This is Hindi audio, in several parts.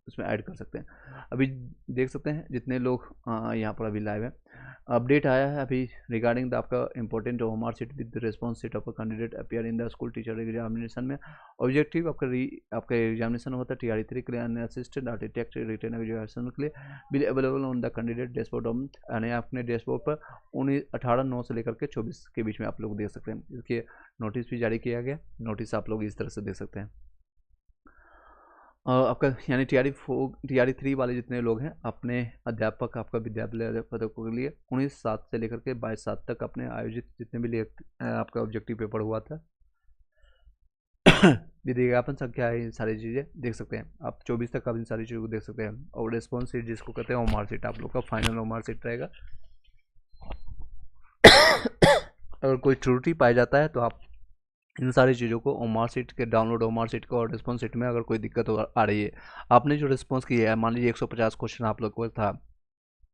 उसमें ऐड कर सकते हैं। अभी देख सकते हैं जितने लोग यहाँ पर अभी लाइव है, अपडेट आया है अभी रिगार्डिंग द आपका important OMR sheet with response sheet of candidate appear in the school teacher examination में। ऑब्जेक्टिव आपका एग्जामिनेशन होता है TRE3 के लिए, असिस्टेंट आर्किटेक्ट रिटर्न एग्जामिनेशन के लिए will available on the candidate dashboard, यानी अपने डैशबोर्ड पर 18/9 से लेकर के 24 के बीच में आप लोग देख सकते हैं। इसके नोटिस भी जारी किया गया, नोटिस आप लोग इस तरह से देख सकते हैं। आपका यानी TRE3 वाले जितने लोग हैं अपने अध्यापक, आपका विद्यालय अध्यापकों के लिए 19/7 से लेकर के 22/7 तक अपने आयोजित जितने भी आपका ऑब्जेक्टिव पेपर हुआ था विज्ञापन संख्या है, इन सारी चीज़ें देख सकते हैं आप। 24 तक आप इन सारी चीज़ों को देख सकते हैं। और रिस्पॉन्स शीट जिसको कहते हैं ओएमआर शीट, आप लोग का फाइनल ओएमआर शीट रहेगा। अगर कोई त्रुटि पाया जाता है तो आप इन सारी चीज़ों को ओएमआर शीट के डाउनलोड, ओएमआर शीट को और रिस्पॉन्स शीट में अगर कोई दिक्कत आ रही है, आपने जो रिस्पॉन्स किया है, मान लीजिए 150 क्वेश्चन आप लोग को था,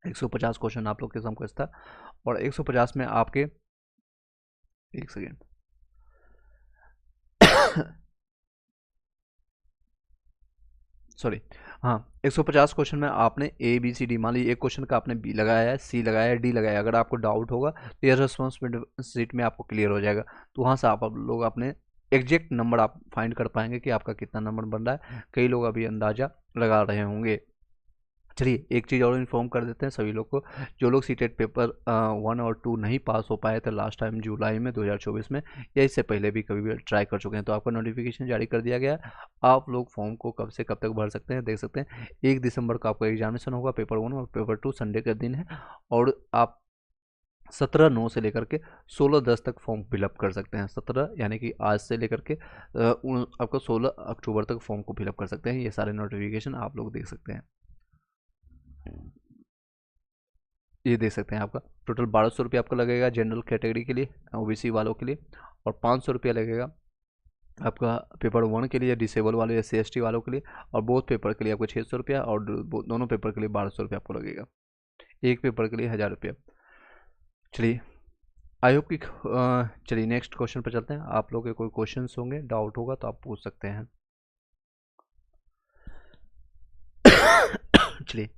150 क्वेश्चन आप लोग के सम था, और 150 में आपके, एक सेकेंड सॉरी, हाँ, 150 क्वेश्चन में आपने ABCD, मान लीजिए एक क्वेश्चन का आपने B लगाया है, C लगाया है, D लगाया है, अगर आपको डाउट होगा तो ये रिस्पॉन्स शीट में आपको क्लियर हो जाएगा। तो वहाँ से आप लोग अपने एग्जैक्ट नंबर आप फाइंड कर पाएंगे कि आपका कितना नंबर बन रहा है। कई लोग अभी अंदाज़ा लगा रहे होंगे। चलिए एक चीज़ और इन्फॉर्म कर देते हैं सभी लोग को, जो लोग सीटेट पेपर 1 और 2 नहीं पास हो पाए थे लास्ट टाइम जुलाई में 2024 में, या इससे पहले भी कभी भी ट्राई कर चुके हैं, तो आपका नोटिफिकेशन जारी कर दिया गया है। आप लोग फॉर्म को कब से कब तक भर सकते हैं देख सकते हैं। 1 दिसंबर का आपका एग्जामिनेशन होगा, पेपर 1 और पेपर 2 संडे का दिन है, और आप 17/9 से लेकर के 16/10 तक फॉर्म फिलअप कर सकते हैं। 17 यानी कि आज से लेकर के आपका 16 अक्टूबर तक फॉर्म को फिलअप कर सकते हैं। ये सारे नोटिफिकेशन आप लोग देख सकते हैं, ये देख सकते हैं। आपका टोटल 1200 रुपये आपका लगेगा जनरल कैटेगरी के लिए, OBC वालों के लिए, और 500 रुपया लगेगा आपका पेपर 1 के लिए, डिसेबल वाले SC ST वालों के लिए, और बोथ पेपर के लिए आपको 600 रुपया, और दोनों पेपर के लिए 1200 रुपया आपको लगेगा। एक पेपर के लिए 1000 रुपया। चलिए आई होप कि चलिए नेक्स्ट क्वेश्चन पर चलते हैं। आप लोग के कोई क्वेश्चन होंगे, डाउट होगा तो आप पूछ सकते हैं। चलिए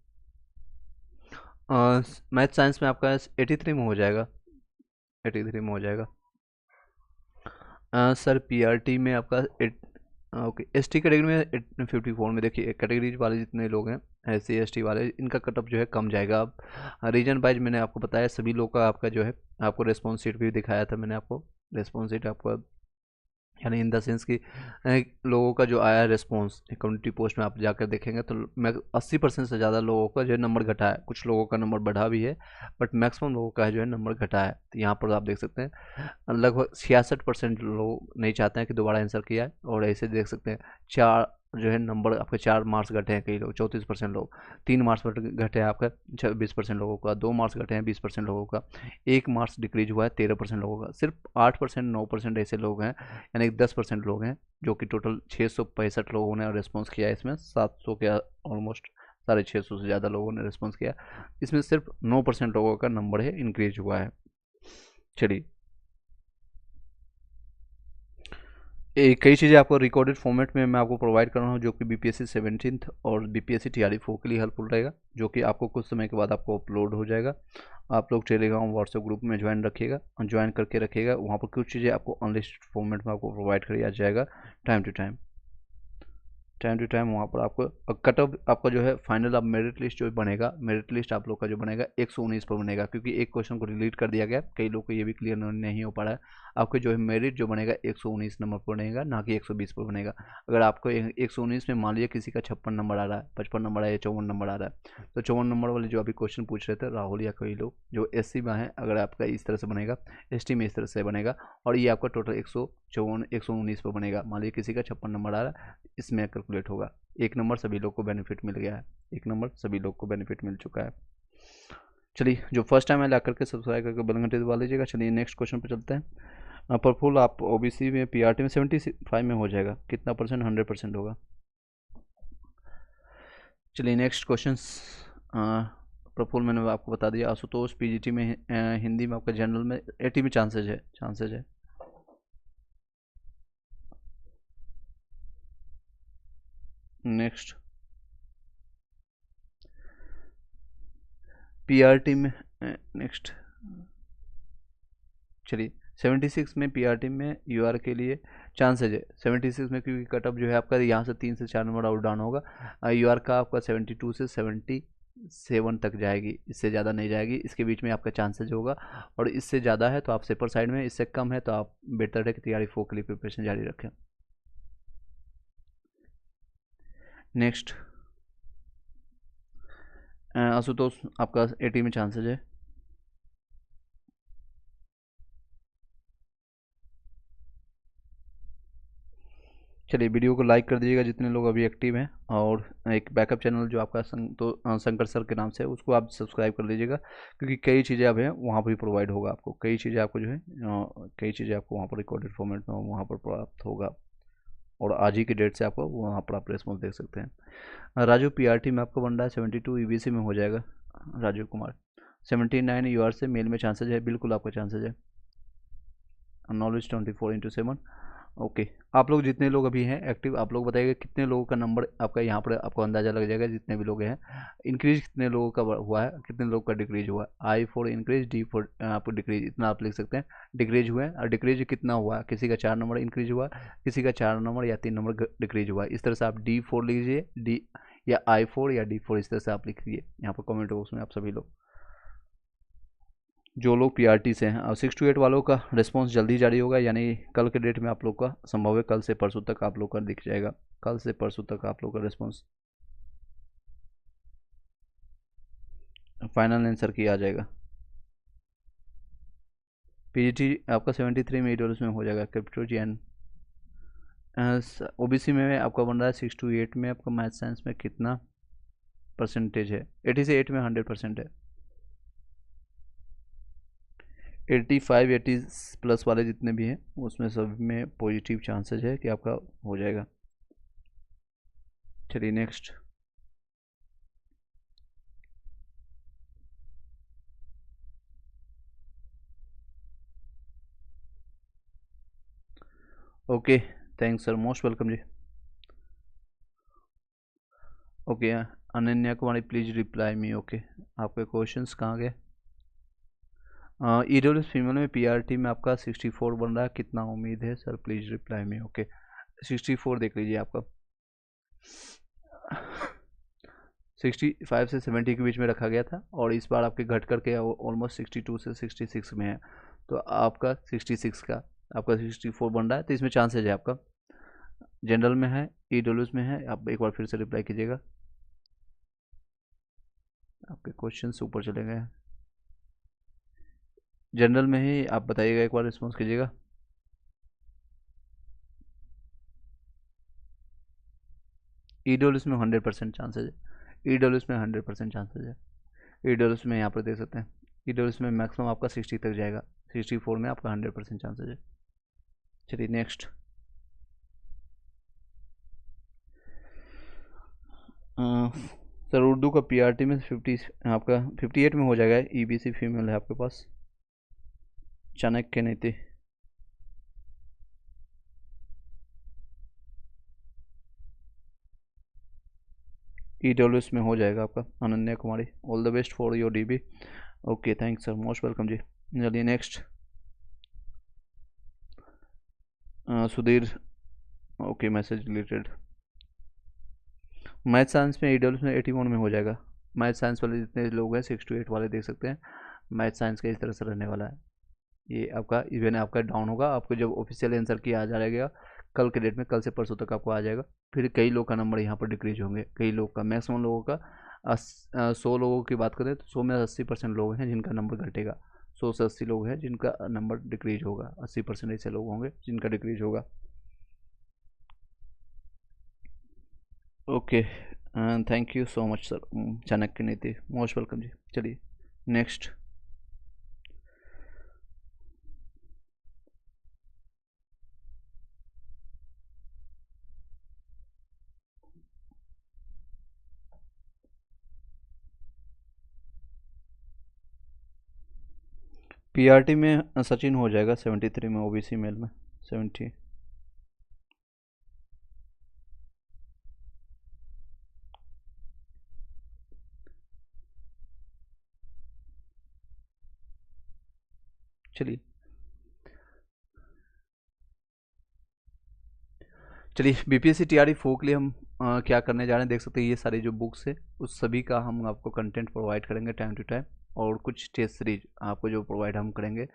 मैथ साइंस में आपका 83 में हो जाएगा, 83 में हो जाएगा। सर PRT में आपका ओके, ST कैटेगरी में 54 में। देखिए कैटेगरी वाले जितने लोग हैं SC ST वाले, इनका कटअप जो है कम जाएगा। अब रीजन वाइज मैंने आपको बताया, सभी लोग का आपका जो है, आपको रेस्पॉन्स शीट भी दिखाया था मैंने आपको। रेस्पॉन्स शीट आपका यानी इन द सेंस कि लोगों का जो आया है रिस्पॉन्स कम्युनिटी पोस्ट में आप जाकर देखेंगे तो मैं 80% से ज़्यादा लोगों का जो है नंबर घटा है, कुछ लोगों का नंबर बढ़ा भी है, बट मैक्सिमम लोगों का जो है नंबर घटा है। तो यहाँ पर आप देख सकते हैं लगभग 66% लोग नहीं चाहते हैं कि दोबारा आंसर किया है, और ऐसे देख सकते हैं 4 जो है नंबर आपके 4 मार्क्स घटे हैं, कई लोग 34% लोग, 3 मार्क्स घटे हैं आपका 20% लोगों का, 2 मार्क्स घटे हैं 20% लोगों का, 1 मार्क्स डिक्रीज हुआ है 13% लोगों का, सिर्फ 8% 9% ऐसे लोग हैं, यानी 10% लोग हैं, जो कि टोटल 665 लोगों ने रिस्पॉन्स किया है। इसमें 700 के ऑलमोस्ट 650 से ज़्यादा लोगों ने रिस्पॉन्स किया। इसमें सिर्फ 9% लोगों का नंबर है इंक्रीज हुआ है। चलिए कई चीज़ें आपको रिकॉर्डेड फॉर्मेट में मैं आपको प्रोवाइड कर रहा हूँ, जो कि BPSC 17th और BPSC TRE4 के लिए हेल्पफुल रहेगा, जो कि आपको कुछ समय के बाद आपको अपलोड हो जाएगा। आप लोग टेलीग्राम व्हाट्सएप ग्रुप में ज्वाइन रखिएगा, ज्वाइन करके रखिएगा। वहाँ पर कुछ चीज़ें आपको अनलिस्टेड फॉर्मेट में आपको प्रोवाइड किया जाएगा टाइम टू टाइम वहाँ पर आपको कट ऑफ आपका जो है फाइनल अब मेरिट लिस्ट जो बनेगा, मेरिट लिस्ट आप लोग का जो बनेगा 119 पर बनेगा, क्योंकि एक क्वेश्चन को डिलीट कर दिया गया, कई लोग को ये भी क्लियर नहीं हो पा रहा है। आपको जो है मेरिट जो बनेगा 119 नंबर पर बनेगा, ना कि 120 पर बनेगा। अगर आपको 119 में मान लीजिए किसी का 56 नंबर आ रहा है, 55 नंबर आ रहा है, 54 नंबर आ रहा है, तो 54 नंबर वाले जो अभी क्वेश्चन पूछ रहे थे राहुल या कई लोग जो SC में हैं, अगर आपका इस तरह से बनेगा, ST में इस तरह से बनेगा, और ये आपका टोटल 119 पर बनेगा। मान लीजिए किसी का 56 नंबर आ रहा है, इसमें कैलकुलेट होगा। एक नंबर सभी लोग को बेनिफिट मिल गया है, एक नंबर सभी लोग को बेनिफिट मिल चुका है। चलिए जो फर्स्ट टाइम है ला करके सब्सक्राइब करके बेल घंटे दबा लीजिएगा। चलिए नेक्स्ट क्वेश्चन पे चलते हैं। प्रफुल आप OBC में PRT में 75 में हो जाएगा, कितना परसेंट? 100% होगा। चलिए नेक्स्ट क्वेश्चन। प्रफुल मैंने आपको बता दिया। आशुतोष PGT में हिंदी में आपका जनरल में 80 में चांसेज है। नेक्स्ट पीआरटी में नेक्स्ट चलिए 76 में पीआरटी में यूआर के लिए चांसेज है 76 में, क्योंकि कटअप जो है आपका यहाँ से 3 से 4 नंबर आउट डाउन होगा। यूआर का आपका 72 से 77 तक जाएगी, इससे ज़्यादा नहीं जाएगी, इसके बीच में आपका चांसेज होगा। और इससे ज़्यादा है तो आप सेपर साइड में, इससे कम है तो आप बेटर है कि तैयारी 4 के लिए प्रिपरेशन जारी रखें। नेक्स्ट आशुतोष आपका 80 में चांसेज है। चलिए वीडियो को लाइक कर दीजिएगा जितने लोग अभी एक्टिव हैं, और एक बैकअप चैनल जो आपका शंकर सर के नाम से है उसको आप सब्सक्राइब कर लीजिएगा, क्योंकि कई चीज़ें अब हैं वहाँ पर भी प्रोवाइड होगा आपको, कई चीज़ें आपको जो है कई चीज़ें आपको वहाँ पर रिकॉर्डेड फॉर्मेट में वहाँ पर प्राप्त होगा, और आज ही की डेट से आपको वहाँ पर आप रेस्पॉन्स देख सकते हैं। राजू पीआरटी में आपको बन रहा है 72 ईबीसी में हो जाएगा। राजीव कुमार 79 यूआर से मेल में चांसेज है, बिल्कुल आपका चांसेज है। Knowledge 24/7 okay. आप लोग जितने लोग अभी हैं एक्टिव, आप लोग बताइएगा कितने लोगों का नंबर आपका यहाँ पर आपको अंदाज़ा लग जाएगा, जितने भी लोग हैं। इंक्रीज कितने लोगों का हुआ है, कितने लोगों का डिक्रीज हुआ है। I4 इंक्रीज, D4 आपको डिक्रीज, इतना आप लिख सकते हैं डिक्रीज हुए हैं। और डिक्रीज कितना हुआ, किसी का 4 नंबर इंक्रीज हुआ, किसी का 4 नंबर या 3 नंबर डिक्रीज हुआ। इस तरह से आप D4 लीजिए, डी या I4 या D4, इस तरह से आप लिखिए यहाँ पर कमेंट बॉक्स में आप सभी लोग जो लोग पीआरटी से हैं। और 6 to 8 वालों का रिस्पांस जल्दी जारी होगा, यानी कल के डेट में आप लोग का संभव है कल से परसों तक आप लोग का दिख जाएगा, कल से परसों तक आप लोग का रिस्पांस फाइनल आंसर किया आ जाएगा। पीजीटी आपका 73 में ईडब्ल्यूएस में हो जाएगा। क्रिप्टो जैन ओबीसी में आपका बन रहा है 6 to 8 में। आपका मैथ साइंस में कितना परसेंटेज है? 80 से 8 में 100% है। 85 80 प्लस वाले जितने भी हैं उसमें सब में पॉजिटिव चांसेज है कि आपका हो जाएगा। चलिए next okay, thanks sir, most welcome ji. Okay Ananya Kumari please reply me. Okay आपके क्वेश्चंस कहाँ गए? ईडब्ल्यूएस फीमेल में पीआरटी में आपका 64 बन रहा है, कितना उम्मीद है sir? Please reply me. Okay 64 देख लीजिए आपका 65 से 70 के बीच में रखा गया था, और इस बार आपके घट करके ऑलमोस्ट 62 से 66 में है, तो आपका 66 का आपका 64 बन रहा है, तो इसमें चांसेज है आपका। जनरल में है, ईडब्ल्यूएस में है, आप एक बार फिर से रिप्लाई कीजिएगा। आपके क्वेश्चन ऊपर चले गए हैं। जनरल में ही आप बताइएगा, एक बार रिस्पॉन्स कीजिएगा। ईडब्ल्यूएस में 100% चांसेज है। ईडब्ल्यूएस में 100% चांसेज है। ईडब्ल्यूएस में यहाँ पर देख सकते हैं, ईडब्ल्यूएस में मैक्सिमम आपका 60 तक जाएगा, 64 में आपका 100% चांसेज है। चलिए नेक्स्ट सर उर्दू का पीआरटी में 50 आपका 58 में हो जाएगा। ईबीसी फीमेल है आपके पास। चाणक्य नीति ईडब्ल्यूएस में हो जाएगा आपका। Ananya Kumari all the best for your DB. Okay thanks sir, most welcome ji. चलिए next Sudhir okay message related. Math science में ईडब्ल्यूएस में 81 में हो जाएगा। मैथ साइंस वाले जितने लोग हैं 6 to 8 वाले देख सकते हैं, मैथ साइंस का इस तरह से रहने वाला है। ये आपका इवन आपका डाउन होगा, आपको जब ऑफिशियल आंसर किया आ जाएगा कल के डेट में, कल से परसों तक आपको आ जाएगा। फिर कई लोग का नंबर यहाँ पर डिक्रीज होंगे, कई लोग का, मैक्सिमम लोगों का 100 लोगों की बात करें तो 100 में 80% लोग हैं जिनका नंबर घटेगा। 100 से 80 लोग हैं जिनका नंबर डिक्रीज होगा, 80% ऐसे लोग होंगे जिनका डिक्रीज होगा। Okay thank you so much sir. Chanakya नीति मोस्ट वेलकम जी। चलिए नेक्स्ट पीआरटी में सचिन हो जाएगा 73 में। ओबीसी मेल में 70। चलिए बीपीएससी टीआरई 4 के लिए हम क्या करने जा रहे हैं, देख सकते हैं ये सारी जो बुक्स है उस सभी का हम आपको कंटेंट प्रोवाइड करेंगे टाइम टू टाइम, और कुछ टेस्ट सीरीज आपको जो प्रोवाइड हम करेंगे।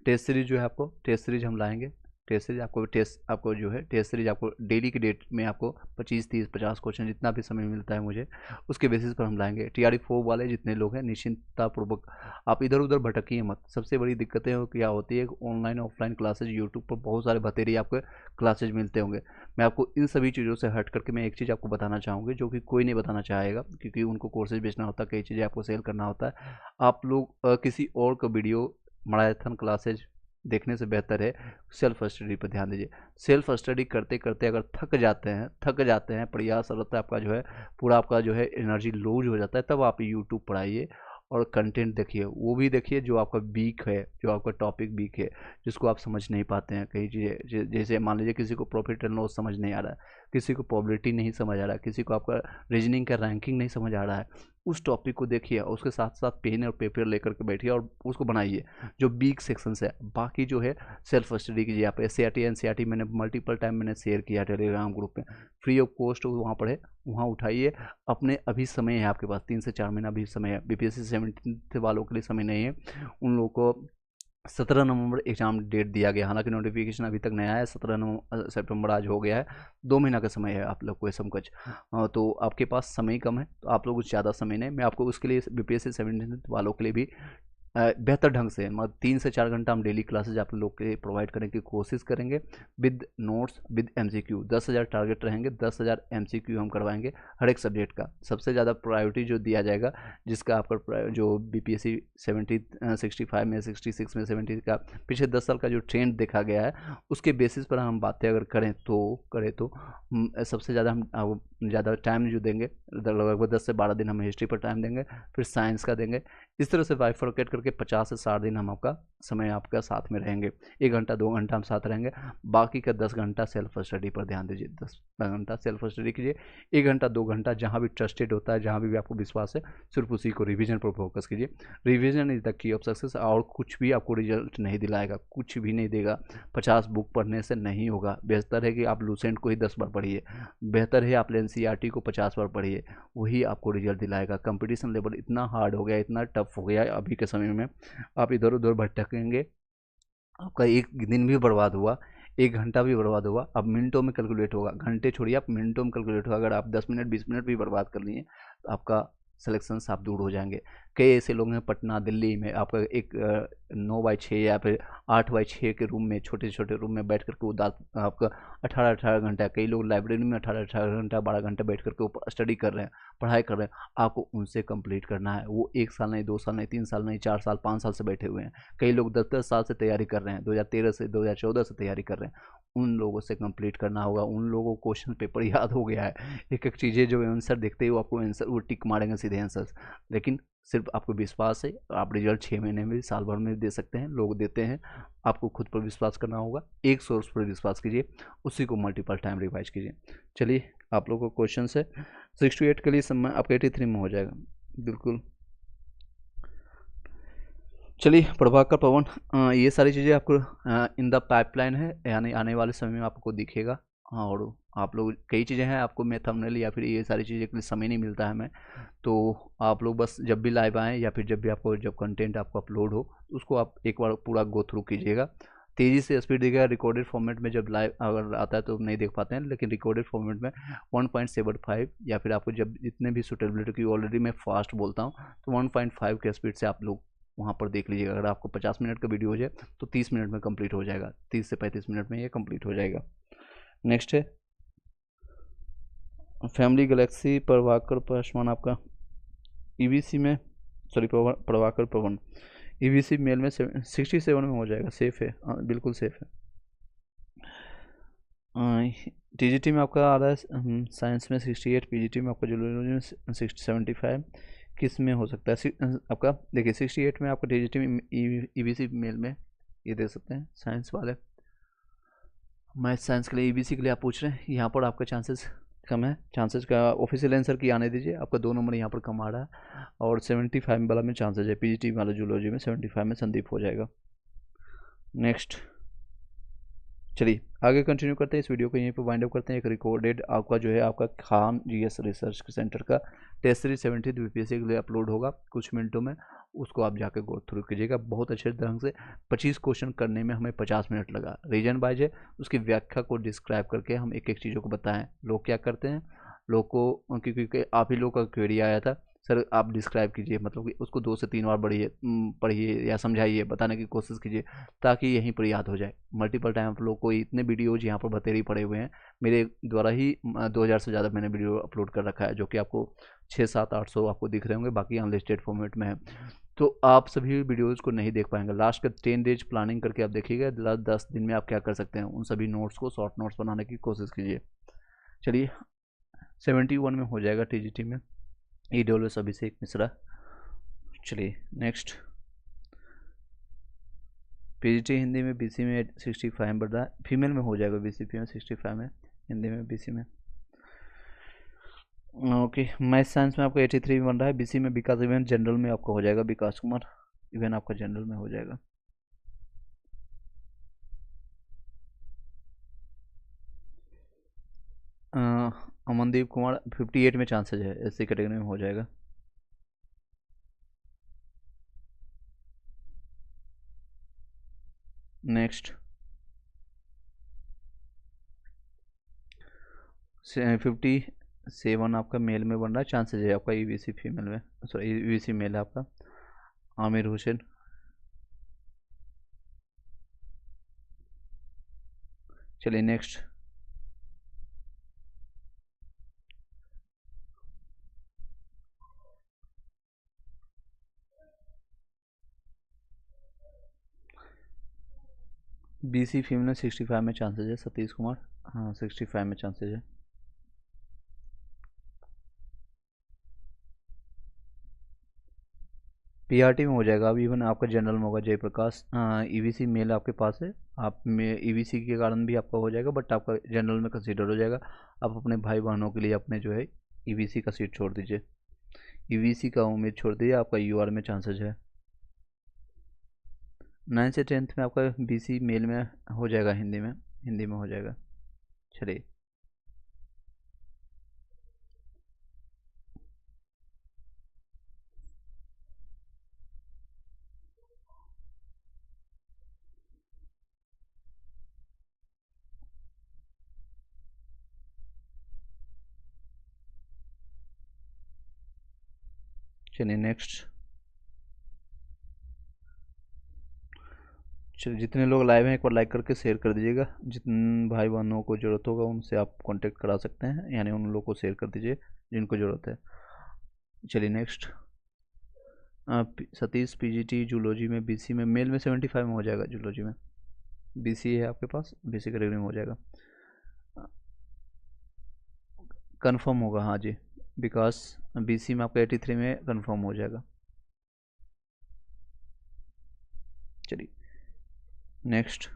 टेस्ट सीरीज जो है आपको टेस्ट सीरीज हम लाएंगे। टेस्ट सीरीज आपको जो है टेस्ट सीरीज आपको डेली की डेट में आपको 25 30 50 क्वेश्चन जितना भी समय मिलता है मुझे उसके बेसिस पर हम लाएंगे। टीआरई 4 वाले जितने लोग हैं निश्चिंततापूर्वक आप इधर उधर भटकिए मत। सबसे बड़ी दिक्कतें क्या होती है, ऑनलाइन ऑफलाइन क्लासेज यूट्यूब पर बहुत सारे भतेरी आपको क्लासेज मिलते होंगे। मैं आपको इन सभी चीज़ों से हट करके मैं एक चीज़ आपको बताना चाहूँगी जो कि कोई नहीं बताना चाहेगा, क्योंकि उनको कोर्सेज बेचना होता है, कई चीज़ें आपको सेल करना होता है। आप लोग किसी और का वीडियो मैराथन क्लासेज देखने से बेहतर है सेल्फ स्टडी पर ध्यान दीजिए। सेल्फ स्टडी करते करते अगर थक जाते हैं प्रयास रहता है आपका जो है पूरा आपका जो है एनर्जी लूज हो जाता है, तब आप यूट्यूब पर आइए और कंटेंट देखिए। वो भी देखिए जो आपका वीक है, जो आपका टॉपिक वीक है, जिसको आप समझ नहीं पाते हैं। कई चीज़ें जैसे मान लीजिए किसी को प्रॉफिट एंड लॉस समझ नहीं आ रहा है, किसी को प्रोबेबिलिटी नहीं समझ आ रहा है, किसी को आपका रीजनिंग का रैंकिंग नहीं समझ आ रहा है, उस टॉपिक को देखिए और उसके साथ साथ पेन और पेपर लेकर के बैठिए और उसको बनाइए जो वीक सेक्शंस है। बाकी जो है सेल्फ स्टडी कीजिए। आप एससीईआरटी एनसीईआरटी मैंने मल्टीपल टाइम मैंने शेयर किया टेलीग्राम ग्रुप में, फ्री ऑफ कॉस्ट वहाँ पर है, वहाँ उठाइए। अपने अभी समय है आपके पास 3 से 4 महीना अभी समय है। बीपीएससी 17 वालों के लिए समय नहीं है, उन लोगों को 17 नवंबर एग्ज़ाम डेट दिया गया, हालांकि नोटिफिकेशन अभी तक नहीं आया है। 17 सितंबर आज हो गया है, 2 महीना का समय है आप लोग को समकुछ। तो आपके पास समय कम है, तो आप लोग कुछ ज़्यादा समय नहीं, मैं आपको उसके लिए बीपीएससी 17 वालों के लिए भी बेहतर ढंग से मतलब 3 से 4 घंटा हम डेली क्लासेज आप लोग के लिए प्रोवाइड करने की कोशिश करेंगे with notes with MCQ. 10,000 target रहेंगे, 10,000 एमसीक्यू हम करवाएंगे हर एक सब्जेक्ट का। सबसे ज़्यादा प्रायोरिटी जो दिया जाएगा, जिसका आपका जो बीपीएससी 65 में 66 में 70 का पिछले 10 साल का जो ट्रेंड देखा गया है उसके बेसिस पर हम बातें अगर करें तो सबसे ज़्यादा हम ज़्यादा टाइम जो देंगे लगभग 10 से 12 दिन हम हिस्ट्री पर टाइम देंगे, फिर साइंस का देंगे। इस तरह से बाइफरकेट करके 50 से 60 दिन हम आपका समय आपका साथ में रहेंगे। 1 घंटा 2 घंटा हम साथ रहेंगे, बाकी का 10 घंटा सेल्फ स्टडी पर ध्यान दीजिए। 10 घंटा सेल्फ स्टडी कीजिए, 1 घंटा 2 घंटा जहाँ भी ट्रस्टेड होता है, जहाँ भी आपको विश्वास है, सिर्फ उसी को रिवीजन पर फोकस कीजिए। Revision is the key of success. और कुछ भी आपको रिजल्ट नहीं दिलाएगा, कुछ भी नहीं देगा। 50 बुक पढ़ने से नहीं होगा। बेहतर है कि आप लूसेंट को ही 10 बार पढ़िए, बेहतर है आप एनसीईआरटी को 50 बार पढ़िए, वही आपको रिजल्ट दिलाएगा। कंपटीशन लेवल इतना हार्ड हो गया, इतना टफ हो गया है अभी के समय में, आप इधर उधर भटकेंगे, आपका एक दिन भी बर्बाद हुआ, 1 घंटा भी बर्बाद हुआ, अब मिनटों में कैलकुलेट होगा। घंटे छोड़िए, आप मिनटों में कैलकुलेट होगा। अगर आप 10 मिनट 20 मिनट भी बर्बाद कर लिए तो आपका सिलेक्शन से आप दूर हो जाएंगे। कई ऐसे लोग हैं पटना दिल्ली में, आपका एक 9x6 या फिर 8x6 के रूम में, छोटे छोटे रूम में बैठ करके आपका 18 घंटा, कई लोग लाइब्रेरी में 18 घंटा 12 घंटा बैठ करके ऊपर स्टडी कर रहे हैं, पढ़ाई कर रहे हैं। आपको उनसे कंप्लीट करना है। वो 1 साल नहीं, 2 साल नहीं, 3 साल नहीं, 4 साल 5 साल से बैठे हुए हैं। कई लोग 10-10 साल से तैयारी कर रहे हैं, 2013 से 2014 से तैयारी कर रहे हैं। उन लोगों से कंप्लीट करना होगा। उन लोगों को क्वेश्चन पेपर याद हो गया है, एक एक चीज़ें जो आंसर देखते ही वो आपको आंसर वो टिक मारेंगे सीधे आंसर। लेकिन सिर्फ आपको विश्वास है, आप रिजल्ट 6 महीने में साल भर में दे सकते हैं, लोग देते हैं। आपको खुद पर विश्वास करना होगा, एक सोर्स पर विश्वास कीजिए, उसी को मल्टीपल टाइम रिवाइज कीजिए। चलिए आप लोगों को क्वेश्चन है 6 to 8 के लिए समय आपका 83 में हो जाएगा बिल्कुल। चलिए प्रभाकर पवन, ये सारी चीज़ें आपको इन द पाइपलाइन है, यानी आने वाले समय में आपको दिखेगा। और आप लोग कई चीज़ें हैं, आपको मैं थंबनेल या फिर ये सारी चीज़ें के लिए समय नहीं मिलता है हमें, तो आप लोग बस जब भी लाइव आएँ या फिर जब भी आपको जब कंटेंट आपको अपलोड हो तो उसको आप एक बार पूरा गो थ्रू कीजिएगा। तेज़ी से स्पीड दिखेगा। रिकॉर्डेड फॉर्मेट में जब लाइव अगर आता है तो नहीं देख पाते हैं, लेकिन रिकॉर्डेड फॉर्मेट में 1.75 या फिर आपको जब जितने भी सूटेबिलिटी की, ऑलरेडी मैं फास्ट बोलता हूँ, तो 1.5 के स्पीड से आप लोग वहाँ पर देख लीजिएगा। अगर आपको 50 मिनट का वीडियो हो जाए तो 30 मिनट में कंप्लीट हो जाएगा, 30 से 35 मिनट में ये कंप्लीट हो जाएगा। नेक्स्ट है फैमिली गैलेक्सी प्रभाकर पासवान, आपका ईवीसी में, सॉरी प्रभाकर पवन, ईवीसी मेल में 67 में हो जाएगा। सेफ़ है, बिल्कुल सेफ़ है। टीजीटी में आपका आ रहा है साइंस में 68, पीजीटी में आपका जूलॉजी में 75, किस में हो सकता है आपका? देखिए 68 में आपका टीजीटी में ईवीसी मेल में ये दे सकते हैं साइंस वाले। मैथ साइंस के लिए ईवीसी के लिए आप पूछ रहे हैं, यहाँ पर आपका चांसेस कम है। चांसेस का ऑफिशियल आंसर की आने दीजिए, आपका 2 नंबर यहाँ पर कम आ रहा है। और 75 वाला में चांसेस है, पीजीटी वाला जूलॉजी में 75 में संदीप हो जाएगा। नेक्स्ट, चलिए आगे कंटिन्यू करते हैं, इस वीडियो को यहीं पर वाइंड अप करते हैं। एक रिकॉर्डेड आपका जो है आपका खान जीएस रिसर्च सेंटर का टेस्ट सीरीज 17 बीपीएससी के लिए अपलोड होगा कुछ मिनटों में, उसको आप जाके गो थ्रू कीजिएगा बहुत अच्छे ढंग से। 25 क्वेश्चन करने में हमें 50 मिनट लगा, रीजन वाइज है, उसकी व्याख्या को डिस्क्राइब करके हम एक एक चीज़ों को बताएं। लोग क्या करते हैं, लोग को क्योंकि आप ही लोग का क्वेरी आया था, सर आप डिस्क्राइब कीजिए, मतलब कि उसको 2 से 3 बार पढ़िए या समझाइए, बताने की कोशिश कीजिए ताकि यहीं पर याद हो जाए। मल्टीपल टाइम आप लोग को इतने वीडियोज यहाँ पर बतेरी पड़े हुए हैं, मेरे द्वारा ही 2000 से ज़्यादा मैंने वीडियो अपलोड कर रखा है, जो कि आपको 600-700-800 आपको दिख रहे होंगे, बाकी अनलिस्टेड फॉर्मेट में है। तो आप सभी वीडियोज़ को नहीं देख पाएंगे। लास्ट का 10 डेज प्लानिंग करके आप देखिएगा, 10 दिन में आप क्या कर सकते हैं, उन सभी नोट्स को शॉर्ट नोट्स बनाने की कोशिश कीजिए। चलिए 71 में हो जाएगा टीजीटी में, EWS अभिषेक मिश्रा। चलिए नेक्स्ट, पीजीटी हिंदी में बीसी में 65 बढ़ रहा है, फीमेल में हो जाएगा, बीसीपी में 65 में, हिंदी में बीसी में। ओके, मैथ साइंस में आपका 83 बन रहा है, बीसी में विकास, इवन जनरल में आपका हो जाएगा विकास कुमार, इवन आपका जनरल में हो जाएगा। अमनदीप कुमार 58 में चांसेज है, एससी कैटेगरी में हो जाएगा। नेक्स्ट 57 आपका मेल में बन रहा है, चांसेज है आपका ईवीसी फीमेल में, सॉरी ईवीसी मेल है आपका, आमिर हुसैन। चलिए नेक्स्ट, बीसी फीमेल में 65 में चांसेज है, सतीश कुमार, हाँ 65 में चांसेज है। पीआरटी में हो जाएगा, अब इवन आपका जनरल में होगा जयप्रकाश, ईवीसी मेल आपके पास है, आप में ईवीसी के कारण भी आपका हो जाएगा, बट आपका जनरल में कंसीडर हो जाएगा। आप अपने भाई बहनों के लिए अपने जो है ईवीसी का सीट छोड़ दीजिए, ईवीसी का उम्मीद छोड़ दीजिए, आपका यूआर में चांसेज है। 9 से 10th में आपका बीसी मेल में हो जाएगा, हिंदी में हो जाएगा। चलिए चलिए नेक्स्ट, चलिए जितने लोग लाइव हैं एक बार लाइक करके शेयर कर दीजिएगा, जितने भाई बहनों को ज़रूरत होगा उनसे आप कांटेक्ट करा सकते हैं, यानी उन लोगों को शेयर कर दीजिए जिनको ज़रूरत है। चलिए नेक्स्ट, सतीश पीजीटी जूलॉजी में बीसी में मेल में 75 में हो जाएगा, जूलॉजी में बीसी है आपके पास, बीसी कैटेगरी में हो जाएगा, कंफर्म होगा, हाँ जी विकास बीसी में आपका 83 में कंफर्म हो जाएगा। चलिए नेक्स्ट,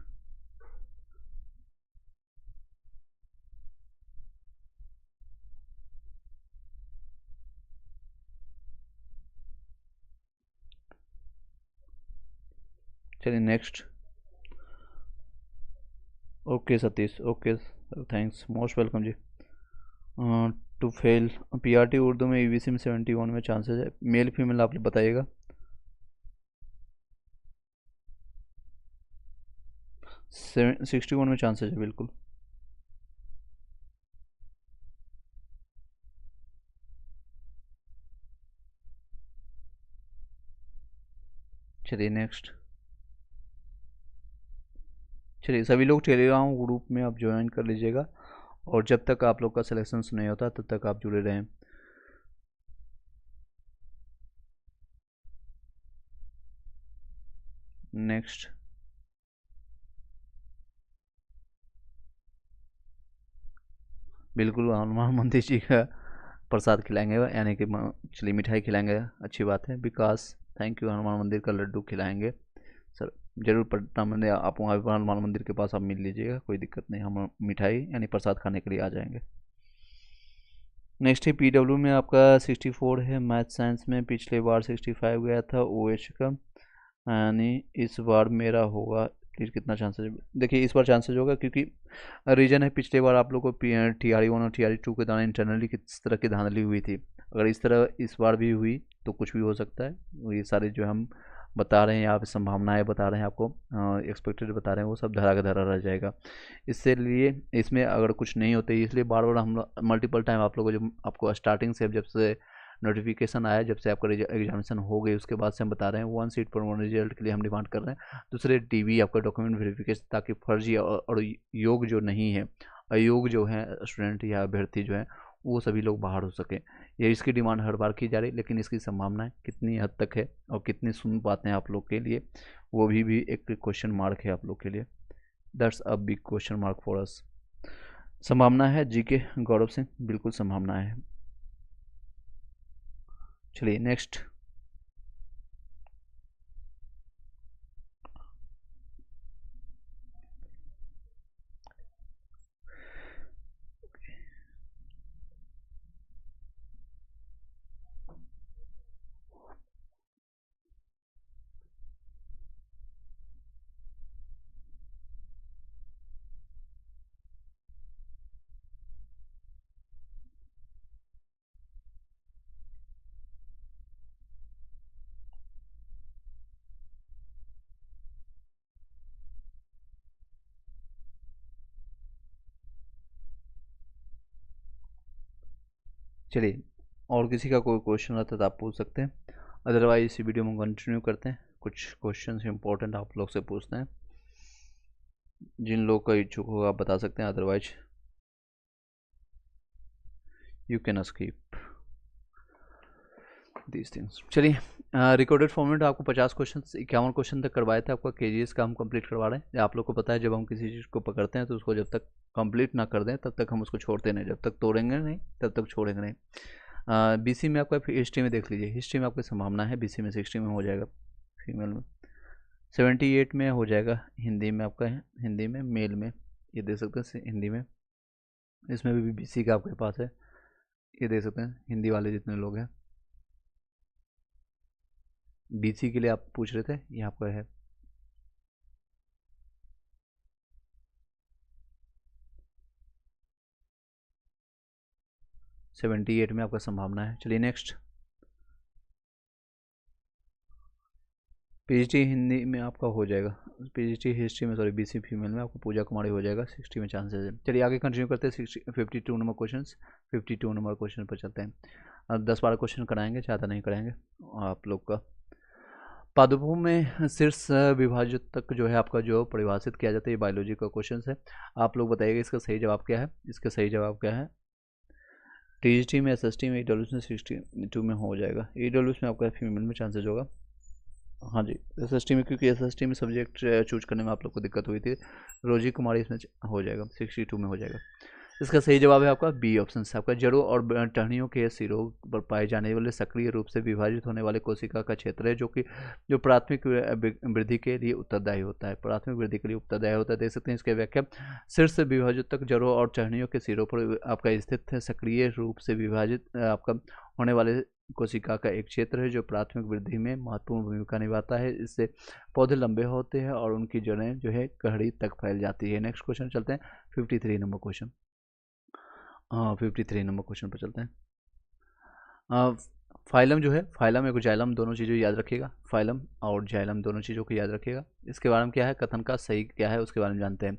चलिए next, okay Satish, okay thanks, most welcome ji. टू फेल पीआरटी उर्दू में ईवीसी में 71 में चांसेस है, मेल फीमेल आप बताइएगा। 61 में चांसेस है बिल्कुल। चलिए नेक्स्ट, चलिए सभी लोग टेलीग्राम ग्रुप में आप ज्वाइन कर लीजिएगा, और जब तक आप लोग का सिलेक्शन नहीं होता तब तक आप जुड़े रहें। नेक्स्ट, बिल्कुल हनुमान मंदिर जी का प्रसाद खिलाएंगे, यानी कि चलिए मिठाई खिलाएंगे, अच्छी बात है। विकास थैंक यू, हनुमान मंदिर का लड्डू खिलाएंगे सर, जरूर पटना में आप वहाँ हनुमान मंदिर के पास आप मिल लीजिएगा, कोई दिक्कत नहीं, हम मिठाई यानी प्रसाद खाने के लिए आ जाएंगे। नेक्स्ट है पीडब्ल्यू में आपका 64 है, मैथ साइंस में पिछले बार 65 गया था ओएच का, यानी इस बार मेरा होगा कि कितना चांसेस, देखिए इस बार चांसेस होगा क्योंकि रीजन है पिछले बार आप लोग को TRE 1 और TRE 2 के दौरान इंटरनली किस तरह की धांधली हुई थी। अगर इस तरह इस बार भी हुई तो कुछ भी हो सकता है। ये सारे जो हम बता रहे हैं यहाँ पे संभावनाएं बता रहे हैं आपको, एक्सपेक्टेड बता रहे हैं, वो सब धरा का धरा रह जाएगा। इससे लिए इसमें अगर कुछ नहीं होते, इसलिए बार बार हम मल्टीपल टाइम आप लोगों को, जब आपको स्टार्टिंग से जब से नोटिफिकेशन आया, जब से आपका एग्जामिनेशन हो गई उसके बाद से हम बता रहे हैं 1 सीट पर 1 रिजल्ट के लिए हम डिमांड कर रहे हैं। दूसरे DV आपका डॉक्यूमेंट वेरिफिकेशन, ताकि फर्जी और योग जो नहीं है, अयोग जो है स्टूडेंट या अभ्यर्थी जो है वो सभी लोग बाहर हो सके। ये इसकी डिमांड हर बार की जा रही, लेकिन इसकी संभावनाएं कितनी हद तक है और कितनी सुन पाते हैं आप लोग के लिए, वो भी एक क्वेश्चन मार्क है आप लोग के लिए। That's a big question mark for us. संभावना है GK गौरव सिंह, बिल्कुल संभावना है। चलिए नेक्स्ट। चलिए, और किसी का कोई क्वेश्चन रहता है तो आप पूछ सकते हैं, अदरवाइज इसी वीडियो में कंटिन्यू करते हैं। कुछ क्वेश्चन इंपॉर्टेंट आप लोग से पूछते हैं, जिन लोग का इच्छुक होगा आप बता सकते हैं, otherwise you can skip these things. चलिए, रिकॉर्डेड फॉर्मेट आपको 50 क्वेश्चन 51 क्वेश्चन तक करवाए थे। आपका KGS का हम कंप्लीट करवा रहे हैं। आप लोग को पता है जब हम किसी चीज़ को पकड़ते हैं तो उसको जब तक कंप्लीट ना कर दें तब तक हम उसको छोड़ते नहीं, जब तक तोड़ेंगे नहीं तब तक छोड़ेंगे नहीं। BC में आपका हिस्ट्री में देख लीजिए, हिस्ट्री में आपकी संभावना है BC में 60 में हो जाएगा, फीमेल में 78 में हो जाएगा, हिंदी में आपका है, हिंदी में मेल में ये देख सकते हैं हिंदी में, इसमें भी BC का आपके पास है, ये देख सकते हैं हिंदी वाले जितने लोग हैं। BC के लिए आप पूछ रहे थे, ये आपका है। सेवेंटी 78 में आपका संभावना है। चलिए नेक्स्ट। PhD हिंदी में आपका हो जाएगा, PhD हिस्ट्री में, सॉरी BC फीमेल में आपको पूजा कुमारी हो जाएगा, 60 में चांसेस है। चलिए आगे कंटिन्यू करते हैं 52 नंबर क्वेश्चन, 52 नंबर क्वेश्चन पर चलते हैं। अब 10-12 क्वेश्चन कराएंगे, ज़्यादा नहीं कराएंगे आप लोग का। पादपों में शीर्ष विभाजित तक जो है आपका जो परिभाषित किया जाता है, ये बायोलॉजी का क्वेश्चन है। आप लोग बताइएगा इसका सही जवाब क्या है, इसका सही जवाब क्या है। TGT में, SST में, EWS में 62 में हो जाएगा, EWS में आपका फीमेल में चांसेज होगा। हाँ जी, SST में, क्योंकि SST में सब्जेक्ट चूज करने में आप लोग को दिक्कत हुई थी, रोजी कुमारी इसमें हो जाएगा, 62 में हो जाएगा। इसका सही जवाब है आपका B ऑप्शन से। आपका जड़ों और टहनियों के सिरों पर पाए जाने वाले सक्रिय रूप से विभाजित होने वाले कोशिका का क्षेत्र है, जो प्राथमिक वृद्धि के लिए उत्तरदायी होता है, प्राथमिक वृद्धि के लिए उत्तरदायी होता है। देख सकते हैं इसके व्याख्या, शीर्ष विभाजित तक जड़ों और टहनियों के सिरों पर आपका स्थित है, सक्रिय रूप से विभाजित आपका होने वाले कोशिका का एक क्षेत्र है जो प्राथमिक वृद्धि में महत्वपूर्ण भूमिका निभाता है। इससे पौधे लंबे होते हैं और उनकी जड़ें जो है गहरी तक फैल जाती है। नेक्स्ट क्वेश्चन चलते हैं, 53 नंबर क्वेश्चन। 53 नंबर क्वेश्चन पर चलते हैं। फाइलम जो है, फाइलम एवं जाइलम दोनों चीज़ों याद रखिएगा, फाइलम और जाइलम दोनों चीज़ों को याद रखिएगा। इसके बारे में क्या है, कथन का सही क्या है उसके बारे में जानते हैं।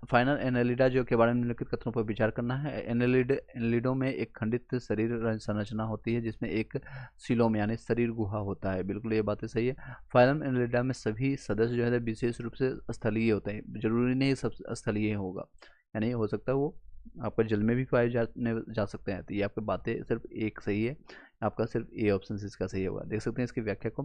फाइनल एनेलिडा जो के बारे में निम्नलिखित कथनों पर विचार करना है। एनेलिडों में एक खंडित शरीर संरचना होती है जिसमें एक सीलोम यानी शरीर गुहा होता है, बिल्कुल ये बातें सही है। फाइलम एनेलिडा में सभी सदस्य जो है विशेष रूप से स्थलीय होते हैं, जरूरी नहीं सब स्थलीय होगा, यानी हो सकता है वो आपका जल में भी पाए जा सकते हैं। तो ये आपकी बातें सिर्फ एक सही है, आपका सिर्फ A ऑप्शन इसका सही होगा। देख सकते हैं इसकी व्याख्या को,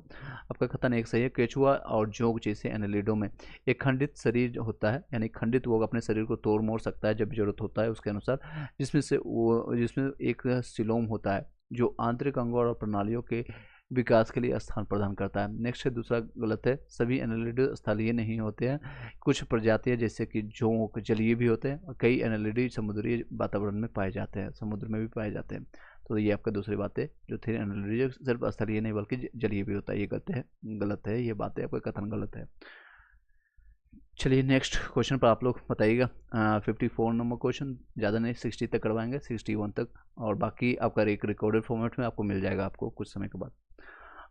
आपका कथन एक सही है। केचुआ और जोंक जैसे एनेलिडो में एक खंडित शरीर होता है, यानी खंडित वो अपने शरीर को तोड़ मोड़ सकता है जब जरूरत होता है उसके अनुसार, जिसमें एक सिलोम होता है जो आंतरिक अंगों और प्रणालियों के विकास के लिए स्थान प्रदान करता है। नेक्स्ट है दूसरा गलत है, सभी एनालिडो स्थलीय नहीं होते हैं, कुछ प्रजातियां जैसे कि जोंक जलीय भी होते हैं और कई एनालिडी समुद्री वातावरण में पाए जाते हैं, समुद्र में भी पाए जाते हैं। तो ये आपका दूसरी बात है, जो थे एनालिडी सिर्फ स्थलीय नहीं बल्कि जलीय भी होता है, ये गलत है, ये बात है, आपका कथन गलत है। चलिए नेक्स्ट क्वेश्चन पर आप लोग बताइएगा। 54 नंबर क्वेश्चन, ज़्यादा नहीं 60 तक करवाएंगे, 61 तक, और बाकी आपका एक रिकॉर्डेड फॉर्मेट में आपको मिल जाएगा आपको कुछ समय के बाद।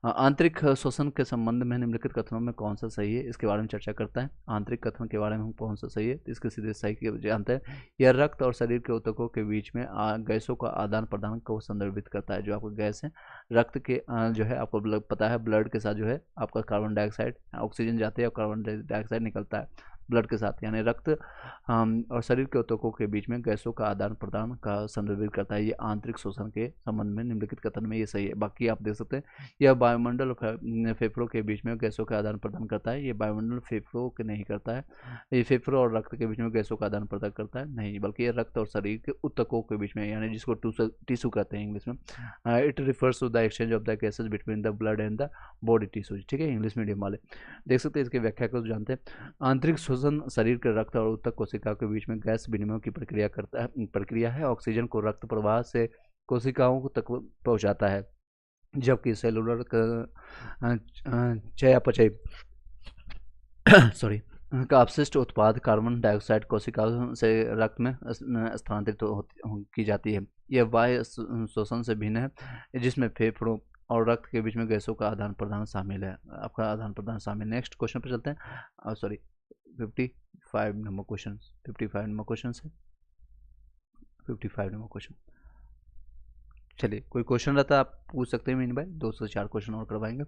आंतरिक शोषण के संबंध में निम्नलिखित कथनों में कौन सा सही है, इसके बारे में चर्चा करता है। आंतरिक कथन के बारे में कौन सा सही है, तो इसके सीधे सही के जानते हैं। यह रक्त और शरीर के ऊतकों के बीच में गैसों का आदान प्रदान को संदर्भित करता है। जो आपको गैस है, रक्त के जो है आपको पता है ब्लड के साथ जो है आपका कार्बन डाइऑक्साइड, ऑक्सीजन जाते हैं और कार्बन डाइऑक्साइड निकलता है ब्लड के साथ, यानी रक्त और शरीर के ऊतकों के बीच में गैसों का आदान प्रदान का संदर्भित करता है। ये आंतरिक शोषण के संबंध में निम्नलिखित कथन में ये सही है। बाकी आप देख सकते हैं, यह वायुमंडल और फेफड़ों के बीच में गैसों का आदान प्रदान करता है। ये वायुमंडल फेफड़ों के नहीं करता है। ये फेफड़ों और रक्त के बीच में गैसों का आदान प्रदान करता है नहीं, बल्कि ये रक्त और शरीर के ऊतकों के बीच में, यानी जिसको टिश्यू कहते हैं इंग्लिश में। It refers to the exchange of the gases between the blood and the body tissues. ठीक है, इंग्लिश मीडियम वाले देख सकते हैं। इसकी व्याख्या को जानते हैं। आंतरिक शोषण शरीर के रक्त और ऊतक कोशिकाओं के बीच में गैस विनिमय की प्रक्रिया है। ऑक्सीजन को रक्त प्रवाह से कोशिकाओं तक पहुंचाता है, जबकि सेलुलर चयापचय सॉरी का अपशिष्ट उत्पाद कार्बन डाइऑक्साइड कोशिकाओं से रक्त में स्थानांतरित की जाती है। यह बाह्य शोषण से भिन्न है, जिसमें फेफड़ों और रक्त के बीच में गैसों का आदान प्रदान शामिल है। आपका आदान प्रदान शामिल। नेक्स्ट क्वेश्चन पर चलते हैं। 55 नंबर क्वेश्चन, 55 नंबर क्वेश्चन है, 55 नंबर क्वेश्चन। चलिए, कोई क्वेश्चन रहता है आप पूछ सकते हैं मीन भाई, 2 से 4 क्वेश्चन और करवाएंगे।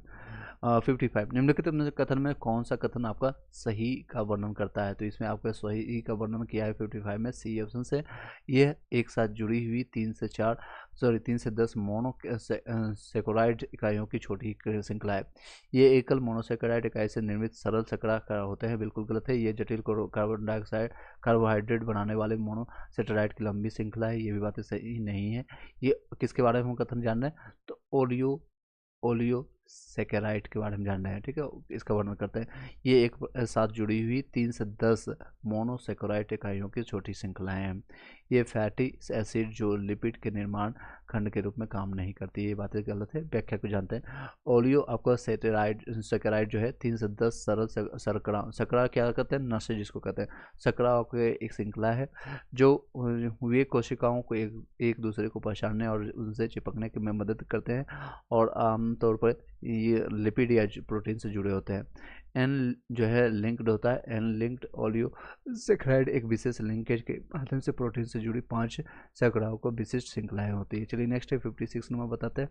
55 निम्नलिखित कथन में कौन सा कथन आपका सही का वर्णन करता है, तो इसमें आपका सही का वर्णन किया है 55 में सी ऑप्शन से। यह एक साथ जुड़ी हुई 3 से 10 मोनो सेकेराइड इकाइयों की छोटी श्रृंखला है। ये एकल मोनोसेकेराइड इकाई से निर्मित सरल शर्करा का होते हैं। बिल्कुल गलत है। ये जटिल कार्बन डाइऑक्साइड कार्बोहाइड्रेट बनाने वाले मोनोसेकेराइड की लंबी श्रृंखला है। ये भी बातें सही नहीं है। ये किसके बारे में हम कथन जान रहे हैं, तो ओलियोसेकेराइड के बारे में जान रहे हैं। ठीक है, इसका वर्णन करते हैं। ये एक साथ जुड़ी हुई 3 से 10 मोनोसेकेराइड इकाइयों की छोटी श्रृंखलाएं हैं। ये फैटी एसिड जो लिपिड के निर्माण खंड के रूप में काम नहीं करती। ये बातें गलत है। व्याख्या को जानते हैं। ओलियो आपका सेकेराइड जो है 3 से 10 सरल शर्करा क्या कहते हैं, नशे जिसको कहते हैं, शर्करा आपके एक श्रृंखला है जो वे कोशिकाओं को एक दूसरे को पहचानने और उनसे चिपकने में मदद करते हैं, और आमतौर पर ये लिपिड या प्रोटीन से जुड़े होते हैं। एन जो है लिंक्ड होता है। एन लिंक्ड ओलियोसेकेराइड एक विशेष लिंकेज के माध्यम से प्रोटीन से जुड़ी 5 शर्कराओं को विशिष्ट श्रृंखलाएं होती है। चलिए नेक्स्ट है 56 नंबर बताते हैं।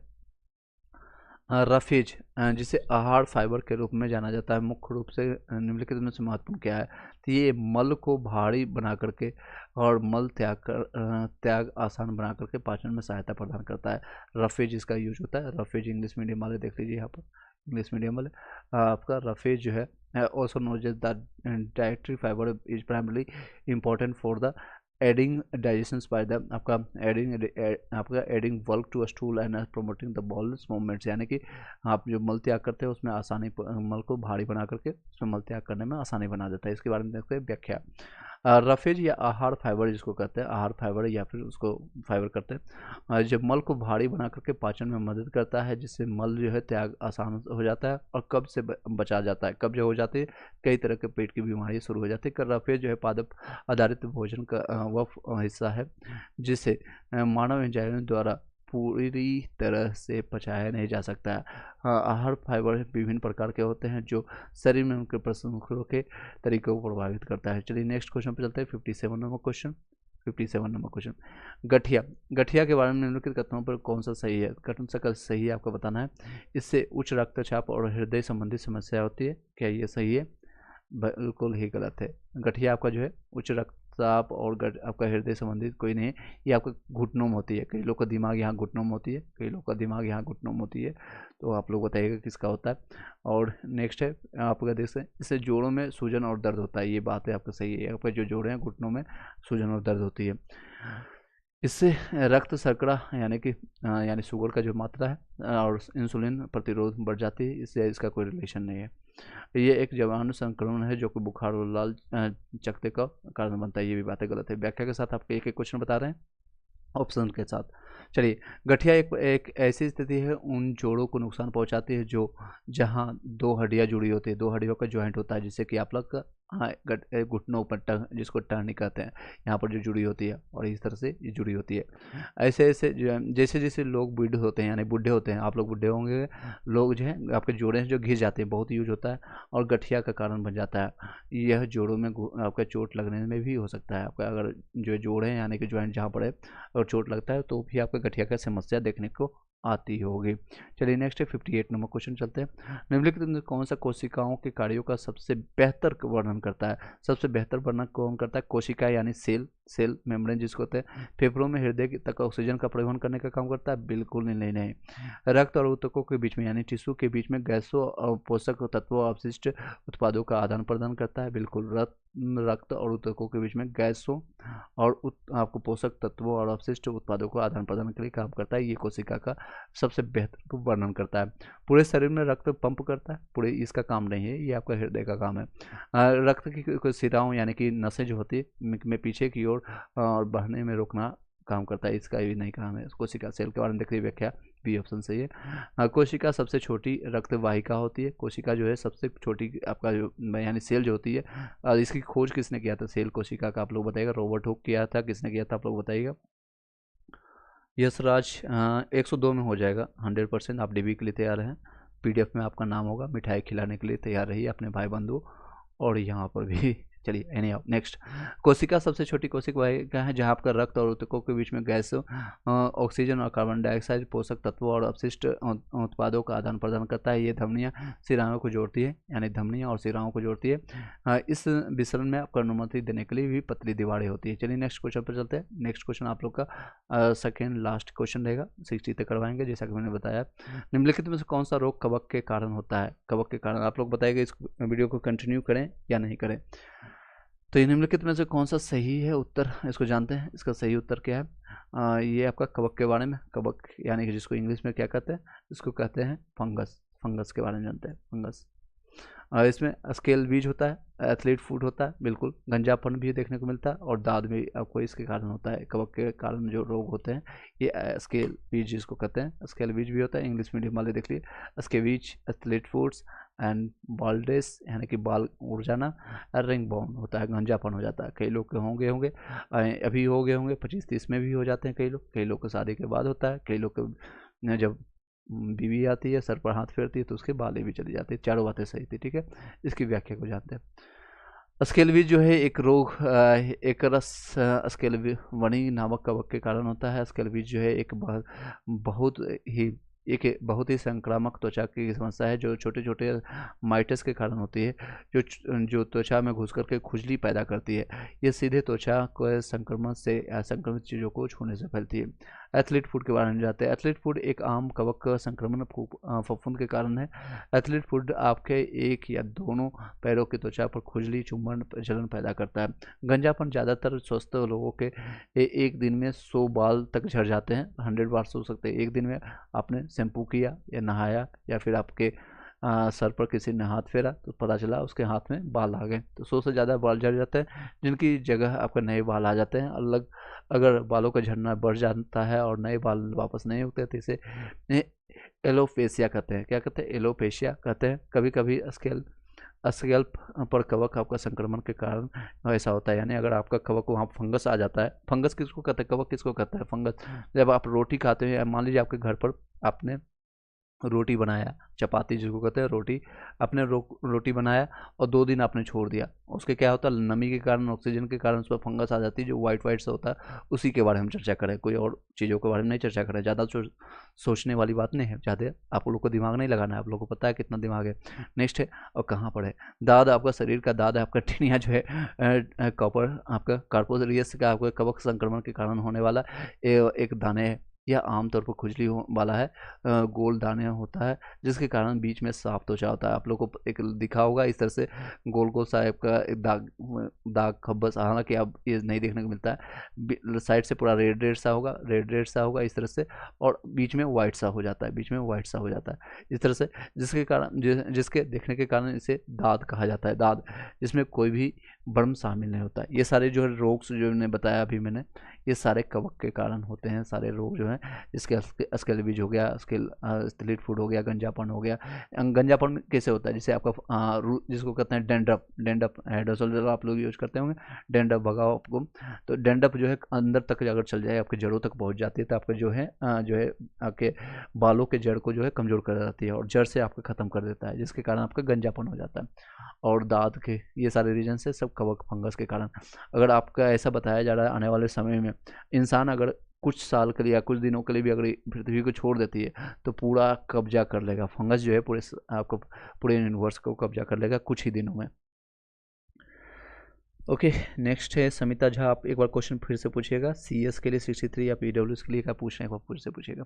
रफेज जिसे आहार फाइबर के रूप में जाना जाता है, मुख्य रूप से निम्नलिखित में से महत्वपूर्ण क्या है, तो ये मल को भारी बना करके और मल त्याग आसान बना करके पाचन में सहायता प्रदान करता है। रफेज इसका यूज होता है। रफेज इंग्लिश मीडियम वाले देख लीजिए यहाँ पर, इंग्लिश मीडियम वाले आपका रफेज जो है also known as the dietary fibre is primarily important for the aiding digestion by the आपका aiding work to stool and promoting the bowels movements, यानी कि आप जो मल त्याग करते हैं उसमें आसानी, मल को भारी बना करके उसमें मल त्याग करने में आसानी बना देता है। इसके बारे में देखते हैं व्याख्या। रफेज या आहार फाइबर जिसको कहते हैं, आहार फाइबर या फिर उसको फाइबर करते हैं, जब मल को भारी बना करके पाचन में मदद करता है, जिससे मल जो है त्याग आसान हो जाता है और कब्ज से बचा जाता है। कब्ज हो जाती है, कई तरह के पेट की बीमारी शुरू हो जाती है। रफेज जो है पादप आधारित भोजन का वह हिस्सा है जिसे मानव एंजाइम द्वारा पूरी तरह से पचाया नहीं जा सकता है। आहार फाइबर विभिन्न प्रकार के होते हैं जो शरीर में उनके प्रसंस्करण के तरीकों को प्रभावित करता है। चलिए नेक्स्ट क्वेश्चन पर चलते हैं। 57 नंबर क्वेश्चन, 57 नंबर क्वेश्चन। गठिया के बारे में निम्नलिखित कथनों पर कौन सा सही है, कथन सा सही है आपको बताना है। इससे उच्च रक्तचाप और हृदय संबंधी समस्या होती है। क्या ये सही है? बिल्कुल ही गलत है। गठिया आपका जो है उच्च रक्तचाप और आपका हृदय संबंधित कोई नहीं है। ये आपका घुटनों में होती है। कई लोग का दिमाग यहाँ घुटनों में होती है, कई लोग का दिमाग यहाँ घुटनों में होती है। तो आप लोग बताइएगा किसका होता है। और नेक्स्ट है आपका देख सकते हैं, इससे जोड़ों में सूजन और दर्द होता है। ये बात है आपका सही है। आपका जो जोड़े हैं घुटनों में सूजन और दर्द होती है। इससे रक्त शर्करा यानी शुगर का जो मात्रा है और इंसुलिन प्रतिरोध बढ़ जाती है। इससे इसका कोई रिलेशन नहीं है। ये एक जीवाणु संक्रमण है जो कि बुखार और लाल चकत्ते का कारण बनता है। ये भी बातें गलत है। व्याख्या के साथ आपको एक एक क्वेश्चन बता रहे हैं ऑप्शन के साथ। चलिए, गठिया एक ऐसी स्थिति है उन जोड़ों को नुकसान पहुंचाती है जो जहां 2 हड्डियां जुड़ी होती है, 2 हड्डियों का जॉइंट होता है, जिससे कि आप लोग हाँ घुटनों पर टंग, जिसको टर्नी कहते हैं, यहाँ पर जो जुड़ी होती है और इस तरह से ये जुड़ी होती है। ऐसे ऐसे जैसे जैसे लोग बूढ़े होते हैं, यानी बूढ़े होते हैं, आप लोग बूढ़े होंगे, लोग जो है आपके जोड़े हैं जो घिस जाते हैं, बहुत यूज होता है और गठिया का कारण बन जाता है। यह जोड़ों में आपका चोट लगने में भी हो सकता है। आपका अगर जो जोड़े हैं यानी कि ज्वाइंट जहाँ पर है और चोट लगता है तो भी आपका गठिया का समस्या देखने को आती होगी। चलिए नेक्स्ट है 58 नंबर क्वेश्चन चलते हैं। निम्नलिखित में कौन सा कोशिकाओं के कार्यों का सबसे बेहतर वर्णन करता है? सबसे बेहतर वर्णन कौन करता है? कोशिका यानी सेल मेम्ब्रेन जिसको होते हैं। फेफड़ों में हृदय तक ऑक्सीजन का परिवहन करने का काम करता है? बिल्कुल नहीं। रक्त और ऊतकों के बीच में यानी टिश्यू के बीच में गैसों और पोषक तत्वों और अपशिष्ट उत्पादों का आदान प्रदान करता है? बिल्कुल। रक्त और ऊतकों के बीच में गैसों और आपको पोषक तत्वों और अपशिष्ट उत्पादों को आदान प्रदान के लिए काम करता है। ये कोशिका का सबसे बेहतर वर्णन करता है। पूरे शरीर में रक्त पंप करता है? पूरे इसका काम नहीं है, ये आपका हृदय का काम है। रक्त की सिराओं यानी कि नसें जो होती है में पीछे की ओर और बहने में रोकना काम करता है, इसका भी नहीं काम है। कोशिका सेल के बारे में देखिए व्याख्या, बी ऑप्शन सही है। कोशिका सबसे छोटी रक्त वाहिका होती है। कोशिका जो है सबसे छोटी आपका जो यानी सेल जो होती है, इसकी खोज किसने किया था? सेल कोशिका का आप लोग बताइएगा। रॉबर्ट हुक किया था, किसने किया था आप लोग बताइएगा। यशराज 102 में हो जाएगा 100%। आप डीबी के लिए तैयार हैं, पीडीएफ में आपका नाम होगा। मिठाई खिलाने के लिए तैयार रहिए अपने भाई बंधु और यहाँ पर भी। चलिए एनी आओ नेक्स्ट। कोशिका सबसे छोटी कोशिका वाहिका है जहाँ आपका रक्त और ऊतकों के बीच में गैस, ऑक्सीजन और कार्बन डाइऑक्साइड, पोषक तत्वों और अपशिष्ट उत्पादों का आदान प्रदान करता है। ये धमनियाँ सिराओं को जोड़ती है, यानी धमनियाँ और सिराओं को जोड़ती है। इस विसरण में आपको अनुमति देने के लिए भी पतली दीवारें होती है। चलिए नेक्स्ट क्वेश्चन पर चलते हैं। नेक्स्ट क्वेश्चन आप लोग का सेकेंड लास्ट क्वेश्चन रहेगा, 60 तक करवाएंगे जैसा कि मैंने बताया। निम्नलिखित में से कौन सा रोग कवक के कारण होता है? कवक के कारण आप लोग बताइएगा। इस वीडियो को कंटिन्यू करें या नहीं करें। तो ये निम्नलिखित में से कौन सा सही है उत्तर, इसको जानते हैं। इसका सही उत्तर क्या है? ये आपका कवक के बारे में, कवक यानी कि जिसको इंग्लिश में क्या कहते हैं, इसको कहते हैं फंगस। फंगस के बारे में जानते हैं, फंगस। इसमें स्केल बीज होता है, एथलीट फूड होता है, बिल्कुल। गंजापन भी देखने को मिलता है और दाद भी आपको इसके कारण होता है। कवक के कारण जो रोग होते हैं ये स्केल बीज जिसको कहते हैं, स्केल बीज भी होता है। इंग्लिश मीडियम वाले देख लीजिए, स्केवीज, एथलीट फूड्स एंड बाल्डेस यानी कि बाल उड़ जाना, रिंग बाउंड होता है, गंजापन हो जाता है। कई लोग के होंगे अभी हो गए होंगे 25-30 में भी हो जाते हैं कई लोग को शादी के बाद होता है। कई लोग को जब बीवी आती है सर पर हाथ फेरती है तो उसके बालें भी चली जाती है। चारों बातें सही थी, ठीक है। इसकी व्याख्या को जानते हैं। स्केलवीज जो है एक रोग, एक रस स्केलवनी नामक कवक के कारण होता है। स्केलवीज जो है एक बहुत ही संक्रामक त्वचा की समस्या है जो छोटे छोटे माइटस के कारण होती है, जो त्वचा में घुस करके खुजली पैदा करती है। ये सीधे त्वचा को संक्रमण से या संक्रमित चीज़ों को छूने से फैलती है। एथलीट फूड के बारे में जानते हैं। एथलीट फूड एक आम कवक संक्रमण फफूंद के कारण है। एथलीट फूड आपके एक या दोनों पैरों की त्वचा पर खुजली, चुंबन, जलन पैदा करता है। गंजापन ज़्यादातर स्वस्थ लोगों के एक दिन में 100 बाल तक झड़ जाते हैं, 100 बाल हो सकते हैं। एक दिन में आपने शैम्पू किया या नहाया या फिर आपके सर पर किसी ने हाथ फेरा तो पता चला उसके हाथ में बाल आ गए, तो 100 से ज़्यादा बाल झड़ जाते हैं, जिनकी जगह आपके नए बाल आ जाते हैं। अलग अगर बालों का झड़ना बढ़ जाता है और नए बाल वापस नहीं उगते तो इसे एलोपेशिया कहते हैं। क्या कहते हैं? एलोपेशिया कहते हैं। कभी कभी स्कैल्प पर कवक आपका संक्रमण के कारण ऐसा होता है, यानी अगर आपका कवक वहाँ फंगस आ जाता है। फंगस किसको कहते हैं? कवक किसको कहता है? फंगस। जब आप रोटी खाते हैं, मान लीजिए आपके घर पर आपने रोटी बनाया, चपाती जिसको कहते हैं रोटी, आपने रोटी बनाया और 2 दिन आपने छोड़ दिया, उसके क्या होता है? नमी के कारण, ऑक्सीजन के कारण उस पर फंगस आ जाती है जो वाइट से होता है। उसी के बारे में चर्चा करें, कोई और चीज़ों के बारे में नहीं चर्चा करें। ज़्यादा सोचने वाली बात नहीं है, ज़्यादा आप लोग को दिमाग नहीं लगाना है। आप लोग को पता है कितना दिमाग है। नेक्स्ट है, और कहाँ पर है दाद? आपका शरीर का दाद है, आपका टिनिया जो है कॉपर आपका कार्पोरियस का आपका कवक संक्रमण के कारण होने वाला एक दाने है। यह आमतौर पर खुजली वाला है, गोल दाने होता है जिसके कारण बीच में साफ त्वचा होता है। आप लोगों को एक दिखा होगा इस तरह से गोल गोल साइब का एक दाग खब्बस, हालांकि अब ये नहीं देखने को मिलता है। साइड से पूरा रेड सा होगा इस तरह से, और बीच में वाइट सा हो जाता है, इस तरह से, जिसके कारण जिसके देखने के कारण इसे दाद कहा जाता है। दाद जिसमें कोई भी बर्म शामिल नहीं होता है। ये सारे जो रोग जो मैंने बताया अभी मैंने, ये सारे कवक के कारण होते हैं। सारे रोग जो हैं है, इसके स्केलेबिज हो गया, स्प्लिट फुट हो गया, गंजापन हो गया। गंजापन कैसे होता है, जैसे आपका जिसको कहते हैं डेंड्रफ हाइड्रोसोल आप लोग यूज करते होंगे, डेंड्रफ भगाओ आपको, तो डेंड्रफ जो है अंदर तक अगर चल जाए, आपके जड़ों तक पहुंच जाती है, तो आपका जो है आपके बालों के जड़ को जो है कमज़ोर कर देती है और जड़ से आपको ख़त्म कर देता है, जिसके कारण आपका गंजापन हो जाता है। और दांत के ये सारे रीजन से सब कवक फंगस के कारण। अगर आपका ऐसा बताया जा रहा है आने वाले समय में इंसान अगर कुछ साल के लिए या कुछ दिनों के लिए भी अगर पृथ्वी को छोड़ देती है तो पूरा कब्जा कर लेगा, फंगस जो है आपको पूरे यूनिवर्स को कब्जा कर लेगा कुछ ही दिनों में। ओके, नेक्स्ट है समिता झा, आप एक बार क्वेश्चन फिर से पूछिएगा, CS के लिए 63 या PWS के लिए क्या पूछ रहे हैं, एक बार फिर से पूछिएगा।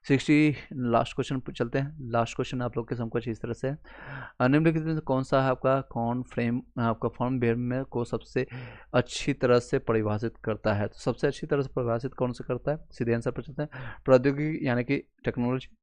60 लास्ट क्वेश्चन चलते हैं। लास्ट क्वेश्चन आप लोग के समझ इस तरह से है, निम्नलिखित में कौन सा है आपका आपका फर्मवेयर में को सबसे अच्छी तरह से परिभाषित करता है, तो सबसे अच्छी तरह से परिभाषित कौन से करता है, सीधे आंसर पर चलते हैं, प्रौद्योगिकी यानी कि टेक्नोलॉजी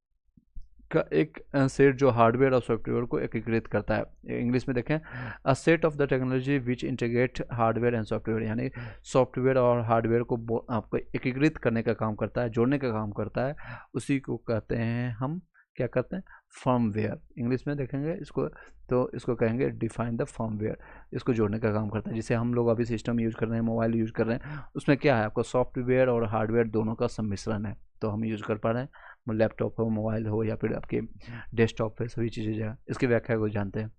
का एक सेट जो हार्डवेयर और सॉफ्टवेयर को एकीकृत करता है। इंग्लिश में देखें, a set of the technology which integrate hardware and software, यानी सॉफ्टवेयर और हार्डवेयर को आपको एकीकृत करने का काम करता है, जोड़ने का काम करता है, उसी को कहते हैं हम क्या कहते हैं, फर्मवेयर। इंग्लिश में देखेंगे इसको तो इसको कहेंगे डिफाइन द फर्मवेयर, इसको जोड़ने का काम करता है। जैसे हम लोग अभी सिस्टम यूज़ कर रहे हैं, मोबाइल यूज़ कर रहे हैं, उसमें क्या है आपका सॉफ्टवेयर और हार्डवेयर दोनों का सम्मिश्रण है, तो हम यूज़ कर पा रहे हैं, लैपटॉप हो, मोबाइल हो या फिर आपके डेस्कटॉप है, सभी चीज़ें जो है इसकी व्याख्या को जानते हैं।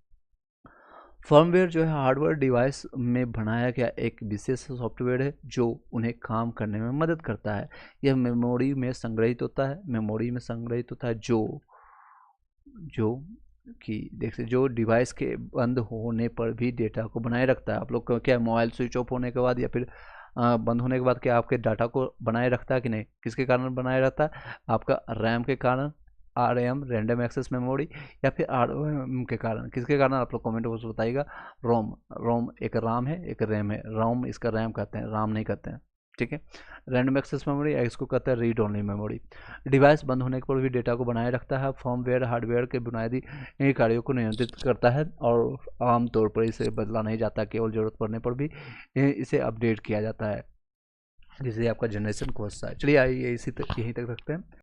फर्मवेयर जो है हार्डवेयर डिवाइस में बनाया गया एक विशेष सॉफ्टवेयर है जो उन्हें काम करने में मदद करता है। यह मेमोरी में संग्रहित होता है, जो कि देखिए जो डिवाइस के बंद होने पर भी डेटा को बनाए रखता है। आप लोग का क्या मोबाइल स्विच ऑफ होने के बाद या फिर बंद होने के बाद क्या आपके डाटा को बनाए रखता है कि नहीं, किसके कारण बनाए रखता है, आपका रैम के कारण, RAM रैंडम एक्सेस मेमोरी, या फिर ROM के कारण, किसके कारण आप लोग कमेंट बॉक्स में बताइएगा। रोम एक राम है, एक रैम है, रोम इसका रैम कहते हैं, राम नहीं कहते हैं, ठीक है। रैंडम एक्सेस मेमोरी इसको कहते हैं रीड ओनली मेमोरी। डिवाइस बंद होने पर भी डेटा को बनाए रखता है। फर्मवेयर हार्डवेयर के बुनियादी कार्यों को नियंत्रित करता है और आमतौर पर इसे बदला नहीं जाता, केवल ज़रूरत पड़ने पर भी इसे अपडेट किया जाता है, जिससे आपका जनरेशन को हिस्सा है। चलिए आइए यहीं तक रखते हैं।